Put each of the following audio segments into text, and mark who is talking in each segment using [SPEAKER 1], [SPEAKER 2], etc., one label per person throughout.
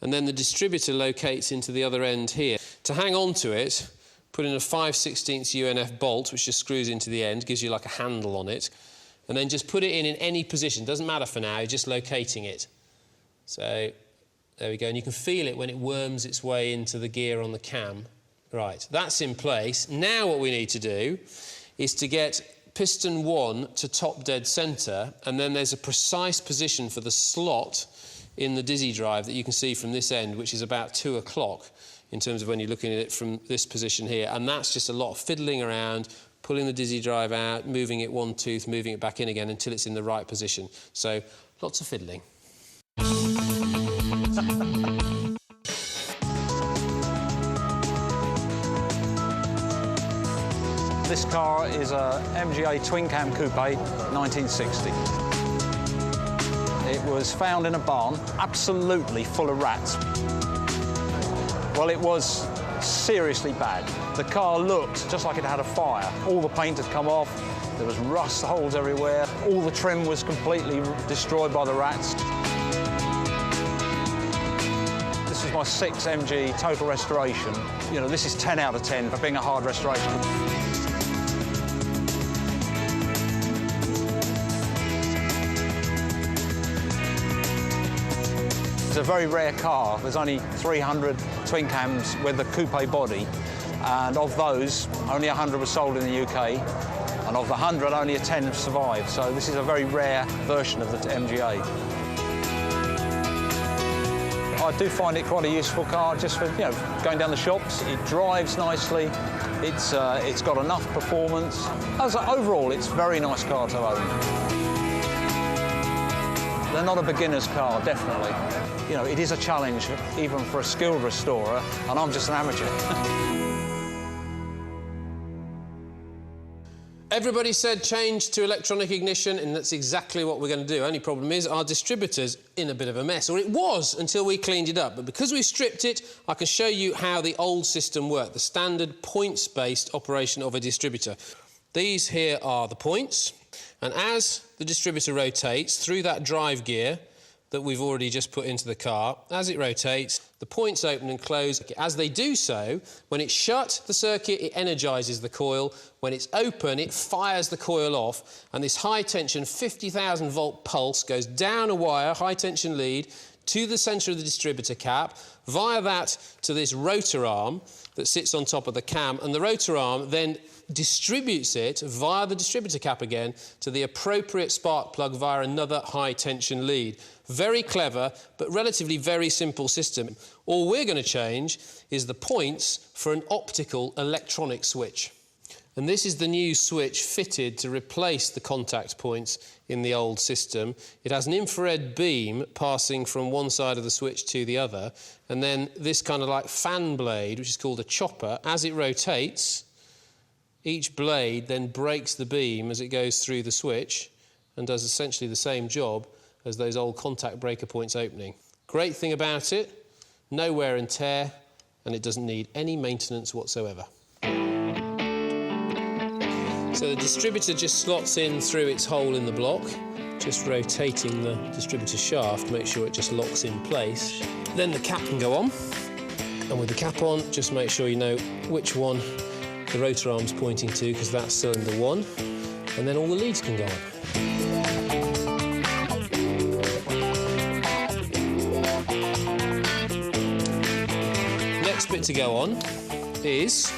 [SPEAKER 1] and then the distributor locates into the other end here. To hang on to it, put in a 5/16 UNF bolt, which just screws into the end, gives you like a handle on it, and then just put it in any position. Doesn't matter for now, you're just locating it. So there we go, and you can feel it when it worms its way into the gear on the cam. Right, that's in place. Now what we need to do is to get piston 1 to top dead centre, and then there's a precise position for the slot in the dizzy drive that you can see from this end, which is about 2 o'clock in terms of when you're looking at it from this position here. And that's just a lot of fiddling around, pulling the dizzy drive out, moving it one tooth, moving it back in again until it's in the right position. So lots of fiddling.
[SPEAKER 2] This car is a MGA twin cam coupe, 1960. It was found in a barn, absolutely full of rats. Well, it was seriously bad. The car looked just like it had a fire. All the paint had come off, there was rust holes everywhere, all the trim was completely destroyed by the rats. This is my 6 MG total restoration. You know, this is 10 out of 10 for being a hard restoration. It's a very rare car. There's only 300 twin cams with the coupe body, and of those, only 100 were sold in the UK, and of the 100, only 10 have survived. So this is a very rare version of the MGA. I do find it quite a useful car just for, you know, going down the shops. It drives nicely. It's got enough performance. Overall, it's a very nice car to own. They're not a beginner's car, definitely. You know, it is a challenge even for a skilled restorer, and I'm just an amateur.
[SPEAKER 1] Everybody said change to electronic ignition, and that's exactly what we're going to do. Only problem is our distributor's in a bit of a mess, or it was until we cleaned it up. But because we stripped it, I can show you how the old system worked, the standard points-based operation of a distributor. These here are the points, and as the distributor rotates through that drive gear that we've already just put into the car, as it rotates, the points open and close. As they do so, when it's shut, the circuit, it energises the coil. When it's open, it fires the coil off, and this high-tension 50,000 volt pulse goes down a wire, high-tension lead, to the centre of the distributor cap, via that to this rotor arm that sits on top of the cam, and the rotor arm then distributes it via the distributor cap again to the appropriate spark plug via another high-tension lead. Very clever, but relatively very simple system. All we're going to change is the points for an optical electronic switch. And this is the new switch fitted to replace the contact points in the old system. It has an infrared beam passing from one side of the switch to the other, and then this kind of like fan blade, which is called a chopper, as it rotates, each blade then breaks the beam as it goes through the switch and does essentially the same job as those old contact breaker points opening. Great thing about it, no wear and tear, and it doesn't need any maintenance whatsoever. So the distributor just slots in through its hole in the block, just rotating the distributor shaft to make sure it just locks in place. Then the cap can go on, and with the cap on, just make sure you know which one the rotor arm's pointing to, because that's cylinder 1, and then all the leads can go on. Next bit to go on is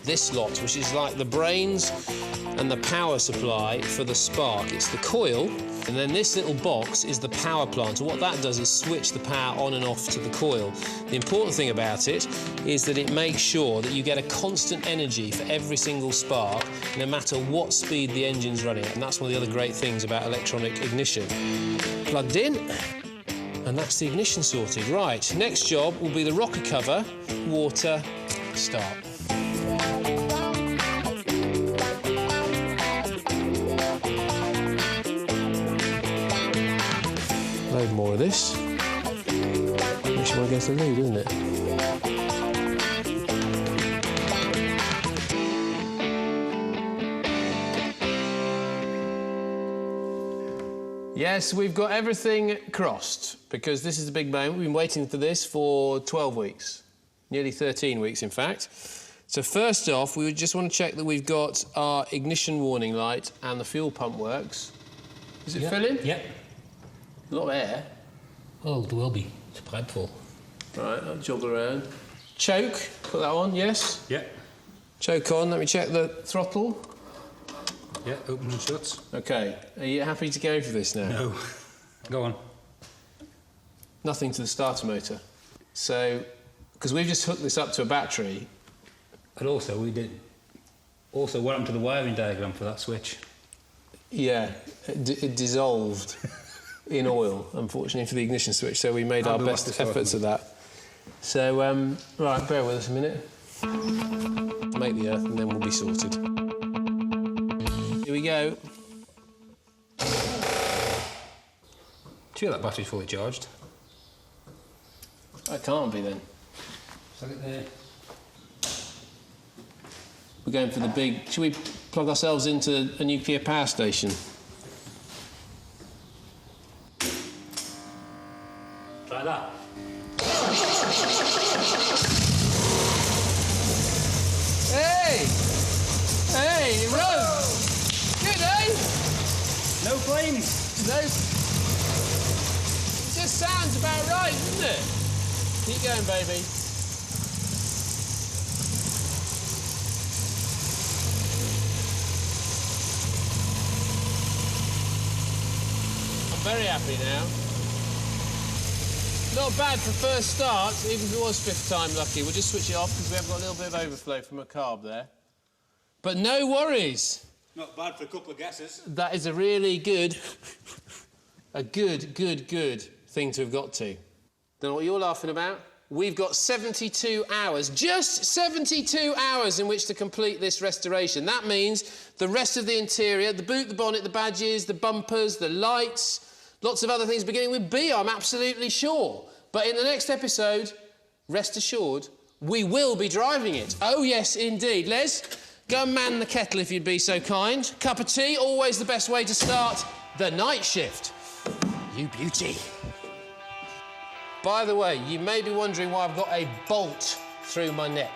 [SPEAKER 1] this lot, which is like the brains and the power supply for the spark. It's the coil, and then this little box is the power plant. And what that does is switch the power on and off to the coil. The important thing about it is that it makes sure that you get a constant energy for every single spark, no matter what speed the engine's running at. And that's one of the other great things about electronic ignition. Plugged in, and that's the ignition sorted. Right, next job will be the rocker cover, water, start. Load more of this. Makes you want to go to the loo, doesn't it? Yes, we've got everything crossed because this is the big moment. We've been waiting for this for 12 weeks, nearly 13 weeks, in fact. So first off, we would just want to check that we've got our ignition warning light and the fuel pump works. Is it filling?
[SPEAKER 3] Yep.
[SPEAKER 1] A lot of air.
[SPEAKER 3] Oh, there will be. It's pipe full.
[SPEAKER 1] Right, I'll joggle around. Choke, put that on, yes?
[SPEAKER 3] Yep.
[SPEAKER 1] Choke on, let me check the throttle.
[SPEAKER 3] Yeah, open and shuts.
[SPEAKER 1] OK, are you happy to go for this now?
[SPEAKER 3] No. Go on.
[SPEAKER 1] Nothing to the starter motor. So, because we've just hooked this up to a battery.
[SPEAKER 3] And also, what happened to the wiring diagram for that switch?
[SPEAKER 1] Yeah, it dissolved in oil, unfortunately, for the ignition switch, so we made our best efforts at that. So, right, bear with us a minute. Make the earth and then we'll be sorted. Here we go.
[SPEAKER 3] Sure that battery's fully charged.
[SPEAKER 1] That can't be then.
[SPEAKER 3] Plug it there.
[SPEAKER 1] We're going for the big... Should we plug ourselves into a nuclear power station?
[SPEAKER 3] Try that.
[SPEAKER 1] Hey! Hey, it runs! Good, eh?
[SPEAKER 3] No flames!
[SPEAKER 1] No... It just sounds about right, doesn't it? Keep going, baby. I'm very happy now. Not bad for first start, even if it was fifth time lucky. We'll just switch it off because we have got a little bit of overflow from a carb there. But no worries.
[SPEAKER 3] Not bad for a couple of guesses.
[SPEAKER 1] That is a really good, good thing to have got to. Don't know what you're laughing about. We've got 72 hours, just 72 hours in which to complete this restoration. That means the rest of the interior, the boot, the bonnet, the badges, the bumpers, the lights, lots of other things beginning with B, I'm absolutely sure. But in the next episode, rest assured, we will be driving it. Oh, yes, indeed. Les, go and man the kettle if you'd be so kind. Cup of tea, always the best way to start the night shift. You beauty. By the way, you may be wondering why I've got a bolt through my neck.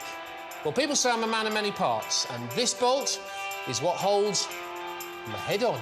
[SPEAKER 1] Well, people say I'm a man of many parts, and this bolt is what holds my head on.